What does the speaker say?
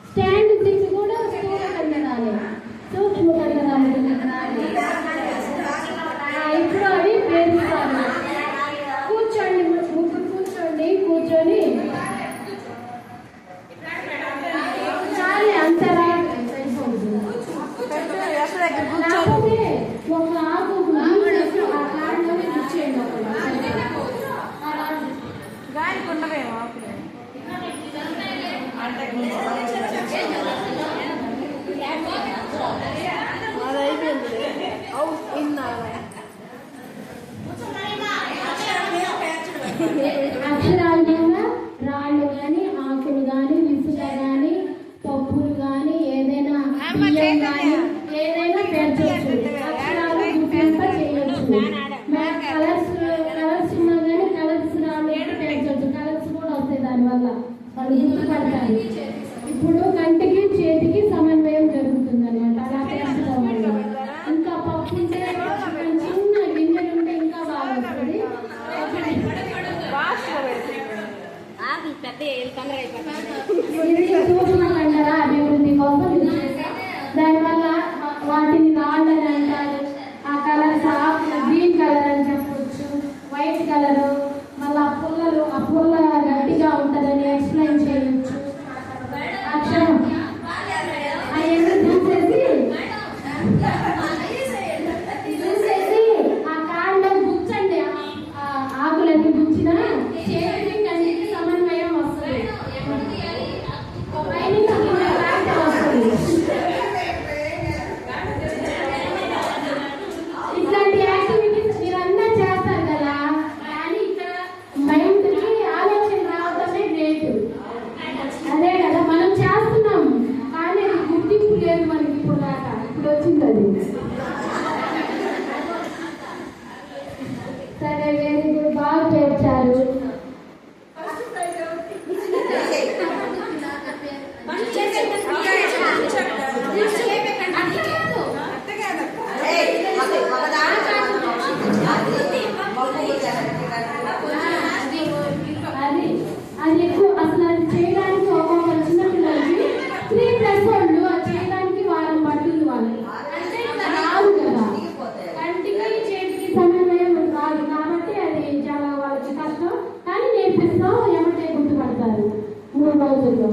Stand six కూడా స్థూల కండరాలే, సూక్ష్మ కండరాలు. ఇప్పుడు అవి పేరుస్తారు. కూర్చోండి, ముగ్గురు కూర్చొని చాలే అంతరా లేకపోతే ఒక ఆకు ఆ కారణమే కూర్చేయండి. గాలి కొండవేమో అది అయిపోయింది. అక్షరాలు రాళ్ళు కానీ, ఆకులు కానీ, విసుక కానీ, పప్పులు కానీ, ఏదైనా బియ్యం కానీ ఏదైనా పెంచవచ్చు. అక్షరాలు గుర్తింప చేయొచ్చు. కలర్స్ ఉన్నా కానీ కలర్స్ రాళ్ళు పెంచవచ్చు. కలర్స్ కూడా వస్తాయి దానివల్ల, వాళ్ళు గుర్తుపడతారు. ఇప్పుడు కంటికి చేతికి సమన్వయం జరుగుతుంది అనమాట. అలా పెంచడం వల్ల ఇంకా పప్పు ఉంటే, చిన్న గింజలు ఉంటే ఇంకా బాగా వస్తుంది. సూక్ష్మ కండర అభివృద్ధి కోసం దానివల్ల వాటిని రాళ్ళని అంటారు. ఆ కలర్స్ గ్రీన్ కలర్ అని చెప్పవచ్చు, వైట్ కలర్. మళ్ళీ ఆ పుల్ల గట్టిగా ఉంటుందని ఎక్స్ప్లెయిన్ చేయవచ్చు. అక్షరం అవన్నీ చూసేసి ఆ కాండం గుచ్చండి. ఆకులన్నీ గుచ్చినా చేతికి కంటికి సమన్వయం వస్తుంది. ఇట్లాంటి యాక్టివిటీస్ మీరంతా చేస్తారు కదా, కానీ ఇక్కడ మైండ్కి ఆలోచన రావడమే గ్రేట్. అదే కదా మనం చేస్తున్నాం, కానీ అది గుర్తింపు లేదు మనకి. ఇప్పుడు దాకా ఇప్పుడు వచ్చింది అది. సరే, వెరీ గుడ్, బాగా చేర్చారు. అది ఎక్కువ అసలు అది చేయడానికి ఒక్కొక్క చిన్న పిల్లలకి 3+1 అది చేయడానికి వారం పడుతుంది వాళ్ళకి. అంటే ఇట్లా రాదు కదా, కంటికి చేతికి సమన్వయం రాదు కాబట్టి అది చాలా వాళ్ళకి కష్టం. కానీ నేర్పిస్తాం, ఏమంటే గుర్తుపడతారు 3 రోజుల్లో.